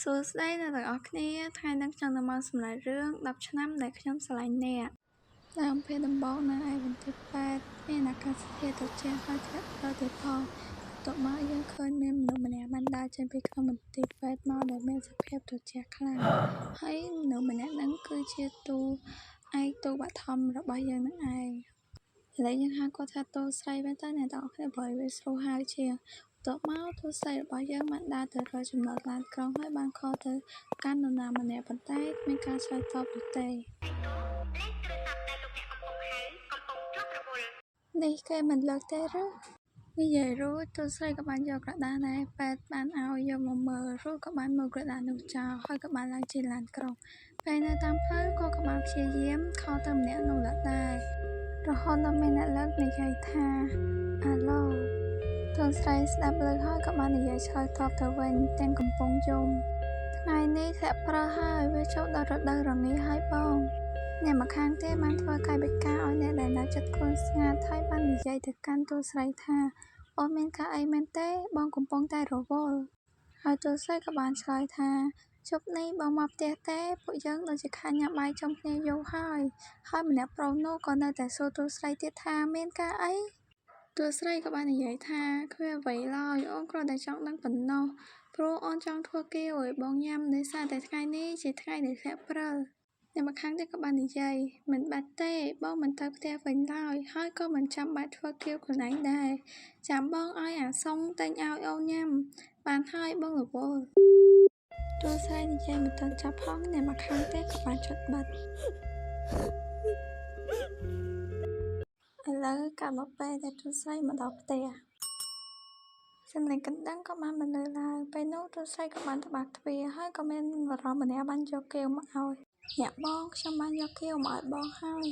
សួស្តីអ្នកទាំងអស់គ្នាថ្ងៃនេះខ្ញុំនឹងមកសម្ដែងរឿង10ឆ្នាំដែលខ្ញុំស្រឡាញ់អ្នកដើមពេលដំបូងនៅឯមន្ទីរពេទ្យមានអាកាសធាតុត្រជាក់ហើយធ្លាក់ព្រិលទៀតផងបន្ទាប់មកយើងឃើញមានមនុស្សម្នាក់បានដើរចេញពីក្នុងមន្ទីរពេទ្យមកដែលមានសភាពត្រជាក់ខ្លាំងហើយមនុស្សម្នាក់ហ្នឹងគឺជាទូបឋមរបស់យើងនឹងឯងឥឡូវយើងហៅគាត់ថាទូស្រីមែនតើអ្នកទាំងអស់គ្នាព្រោះវាស្រួលហៅជាងបន្ទាប់មកទូស្រីរបស់យើងបានដើរទៅរកចំណតឡានក្រុងហើយបានខលទៅកាន់នរណាម្នាក់ប៉ុន្តែគ្មានការឆ្លើយតបនោះទេនេះគេមិនលើកទេឬនិយាយរួចទូស្រីក៏បានយកក្រដាសដែលពេទ្យបានឲ្យយកមកមើលរួចក៏បានមើលក្រដាសនោះចោលហើយក៏បានឡើងជិះឡានក្រុងពេលនៅតាមផ្លូវក៏បានព្យាយាមខលទៅម្នាក់នោះដែររហូតដល់មានអ្នកលើកនិយាយថាអាឡូទូស្រីស្ដាប់ឮហើយក៏បាននិយាយឆ្លើយតបទៅវិញទាំងកំពុងយំថ្ងៃនេះធ្លាក់ព្រិលហើយវាចូលដល់រដូវរងាហើយបងអ្នកម្ខាងទៀតបានធ្វើកាយវិការឲ្យអ្នកដែលនៅជិតខ្លួនស្ងាត់ហើយបាននិយាយទៅកាន់ទូស្រីថាអូនមានការអីមែនទេបងកំពុងតែរវល់ហើយទូស្រីក៏បានឆ្លើយថាជប់នេះបងមកផ្ទះទេពួកយើងដូចជាខាញ់ញ៉ាំបាយចំគ្នាយូរហើយម្នាក់ប្រុសនោះក៏នៅតែសួរទូស្រីទៀតថាមានការអីទូស្រីក៏បាននិយាយថាគ្មានអ្វីឡើយអូនគ្រាន់តែចង់ដឹងប៉ុណ្ណោះព្រោះអូនចង់ធ្វើគាវឲ្យបងញ៉ាំដោយសារតែថ្ងៃនេះជាថ្ងៃដែលធ្លាក់ព្រិលអ្នកម្ខាងទៀតក៏បាននិយាយមិនបាច់ទេបងមិនទៅផ្ទះវិញឡើយហើយក៏មិនចាំបាច់ធ្វើគាវខ្លួនឯងដែរចាំបងឲ្យអាសុងទិញឲ្យអូនញ៉ាំបានហើយបងរវល់ទូស្រីនិយាយមិនទាន់ចប់ផងអ្នកម្ខាងទៀតក៏បានជិតបិទឥឡូវកាលមកពេលដែលទូស្រីមកដល់ផ្ទះសំឡេងកណ្ដឹងក៏បានបន្លឺឡើងពេលនោះទូស្រីក៏បានទៅបើកទ្វារហើយក៏មានបរិសម្នាក់បានយកគាវមកឲ្យអ្នកបងខ្ញុំបានយកគាវមកឲ្យបងហើយ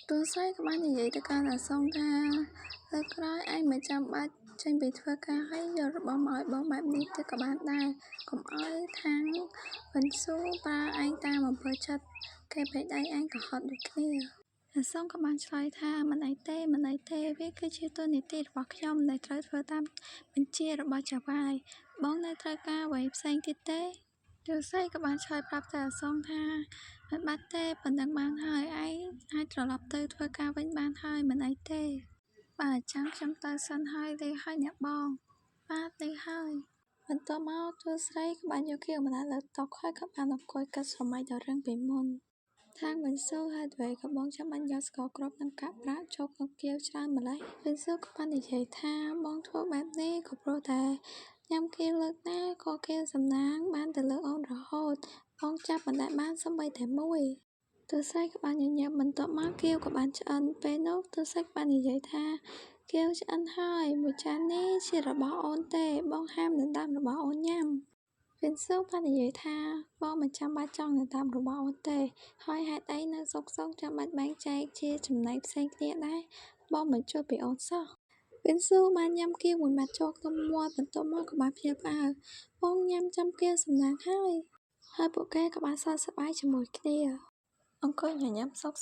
ទូស្រីក៏បាននិយាយទៅកាន់អាសុងថាលើកក្រោយឯងមិនចាំបាច់ចេញពីធ្វើការហើយយករបស់មកឲ្យបងបែបនេះទៀតក៏បានដែរកុំឲ្យខាងវិនស៊ូប៉ាឯងតាមអំពើចិត្តគេបេះដៃឯងក៏ហត់ដូចគ្នាអាសុងក៏បានឆ្លើយថាមិនអីទេវាគឺជាតួនាទីរបស់ខ្ញុំដែលត្រូវធ្វើតាមបញ្ជារបស់ចៅហ្វាយបងនៅត្រូវការអ្វីផ្សេងទៀតទេទូស្រីក៏បានឆ្លើយប្រាប់ទៅអាសុងថាមិនបាច់ទេប៉ុណ្ណឹងបានហើយឯងអាចត្រឡប់ទៅធ្វើការវិញបានហើយមិនអីទេបើអញ្ចឹងខ្ញុំទៅសិនហើយលាហើយអ្នកបងបាទលាហើយបន្ទាប់មកទូស្រីក៏បានយកគាវមកដាក់លើតុហើយក៏បានអង្គុយគិតស្រមៃដល់រឿងពីមុនថាងវិនស៊ូហេតុអ្វីក៏បងចាំបាច់យកស្ករគ្រាប់និងកាក់ប្រាក់ចូលក្នុងគាវច្រើនម្ល៉េះវិនស៊ូក៏បាននិយាយថាបងធ្វើបែបនេះក៏ព្រោះតែញ៉ាំគាវលើកណាក៏គាវសំណាងបានទៅលើអូនរហូតបងចាប់មិនដែលបានសូម្បីតែមួយទូស្រីក៏បានញញឹមបន្ទាប់មកគាវក៏បានឆ្អិនពេលនោះទូស្រីក៏បាននិយាយថាគាវឆ្អិនហើយមួយចាននេះជារបស់អូនទេបងហាមដណ្ដើមរបស់អូនញ៉ាំវិនស៊ូបាននិយាយថាបងមិនចាំបាច់ចង់ដណ្ដើមរបស់អូនទេហើយហេតុអីនៅសុកចាំបាច់បែងចែកជាចំណែកផ្សេងគ្នាដែរបងមិនជួយពីអូនសោះវិនស៊ូបានញ៉ាំគាវមួយម៉ាត់ចូលក្នុងមាត់បន្ទាប់មកក៏បានភ្ញាក់ផ្អើលបងញ៉ាំចាំគាវសំណាងហើយពួកគេក៏បានសើចសប្បាយជាមួយគ្នាអង្គុយញញឹមសុក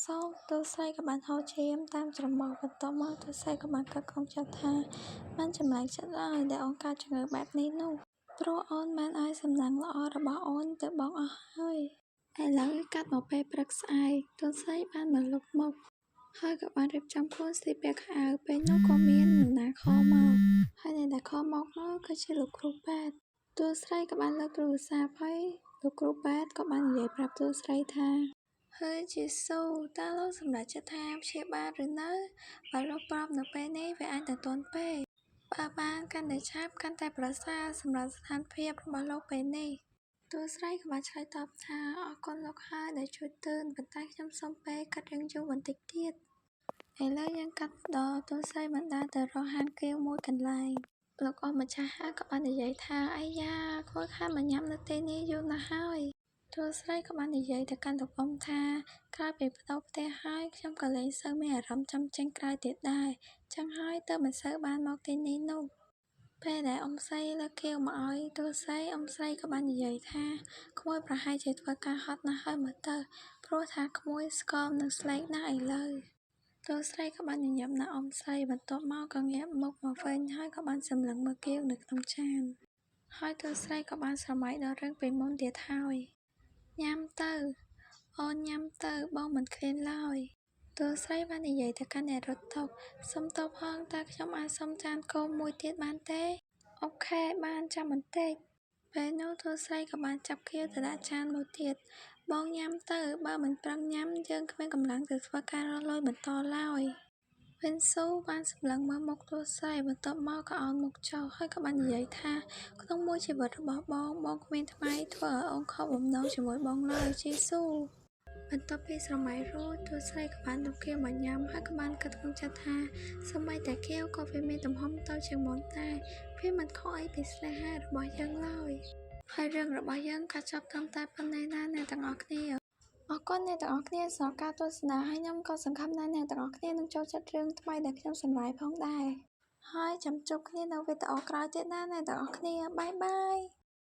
ទូស្រីក៏បានហូរឈាមតាមច្រមុះបន្ទាប់មកទូស្រីក៏បានគិតក្នុងចិត្តថាបានចម្លែកចិត្តហើយដែលអូនកើតជំងឺបែបនេះនោះព្រោះអូនបានឲ្យសំណាងល្អរបស់អូនទៅបងអស់ហើយឥឡូវកាត់មកពេលព្រឹកស្អែកទូស្រីបានមកលុបមុខហើយក៏បានរៀបចំខ្លួនស្លៀកពាក់ខោអាវពេលនោះក៏មាននរណាខលមកហើយអ្នកដែលខលមកនោះគឺជាលោកគ្រូពេទ្យទូស្រីក៏បានលើកទូរស័ព្ទហើយលោកគ្រូពេទ្យក៏បាននិយាយប្រាប់ទូស្រីថាហើយជាស៊ូតើលោកសម្រាប់ចិត្តថាព្យាបាលឬនៅបើលោកប្រាប់នៅពេលនេះវាអាចទៅទាន់ពេកបើបានកាន់តែឆាប់កាន់តែប្រសើរសម្រាប់ស្ថានភាពរបស់លោកពេលនេះទូស្រីក៏បានឆ្លើយតបថាអរគុណលោកហើយដែលជួយទឿនប៉ុន្តែខ្ញុំសូមពេលកាត់រឿងយូរបន្តិចទៀតឥឡូវយើងកាត់ដល់ទូស្រីបានដើរទៅរកហាងគាវមួយកន្លែងលោកអម្ចាស់ហាងក៏បាននិយាយថាអាយ៉ាខូចខាតមកញ៉ាំនៅទីនេះយូរណាស់ហើយទូស្រីក៏បាននិយាយទៅកាន់លោកអ៊ំថាក្រោយពីប្តូរផ្ទះហើយខ្ញុំក៏លែងសូវមានអារម្មណ៍ចង់ចេញក្រៅទៀតដែរចឹងហើយទើបមិនសូវបានមកទីនេះនោះពេលដែលអ៊ំស្រីលើកគាវមកឲ្យទូស្រីអ៊ំស្រីក៏បាននិយាយថាក្មួយប្រហែលជាធ្វើការហត់ណាស់ហើយមើលទៅព្រោះថាក្មួយស្គមនឹងស្លេកណាស់ឥឡូវទូស្រីក៏បានញញឹមណាស់អ៊ំស្រីបន្ទាប់មកក៏ងាកមុខមកវិញហើយក៏បានសម្លឹងមើលគាវនៅក្នុងចាន ហើយទោះស្រីក៏បានស្រមៃដល់រឿងពីមុនទៀតហើយញ៉ាំទៅអូនញ៉ាំទៅបងមិនឃ្លានឡើយទោះស្រីបាននិយាយទៅកាន់អ្នករត់តុសុំទោសផងតើខ្ញុំអាចសុំចានគោមមួយទៀតបានទេអូខេបានចាំបន្តិចពេលនោះទោះស្រីក៏បានចាប់ខៀវទៅដាក់ចានមួយទៀតបងញ៉ាំទៅបើមិនប្រឹងញ៉ាំយើងគ្មានកម្លាំងទៅធ្វើការរកលុយបន្តឡើយវិនស៊ូបានសម្លឹងមើលមុខទោះស្រីបន្ទាប់មកក៏ឱនមុខចុះហើយក៏បាននិយាយថាក្នុងមួយជីវិតរបស់បងគ្មានថ្មីធ្វើឲ្យអូនខកបំណងជាមួយបងឡើយជីស៊ូបន្ទាប់ពីស្រមៃរួចទោះស្រីក៏បានយកខៀវមកញ៉ាំហើយក៏បានគិតក្នុងចិត្តថាសូម្បីតែខៀវក៏វាមានទំហំតូចជាងមុនដែរវាមិនខុសអីពីស្នេហារបស់យើងឡើយហើយរឿងរបស់យើងក៏ចប់ត្រឹមតែប៉ុណ្ណេះណាអ្នកទាំងអស់គ្នាអរគុណអ្នកទាំងអស់គ្នាសម្រាប់ការទស្សនាហើយខ្ញុំក៏សង្ឃឹមថាអ្នកទាំងអស់គ្នានឹងចូលចិត្តរឿងថ្មីដែលខ្ញុំសម្រាយផងដែរហើយចាំជួបគ្នានៅវីដេអូក្រោយទៀតណាអ្នកទាំងអស់គ្នាបាយបាយ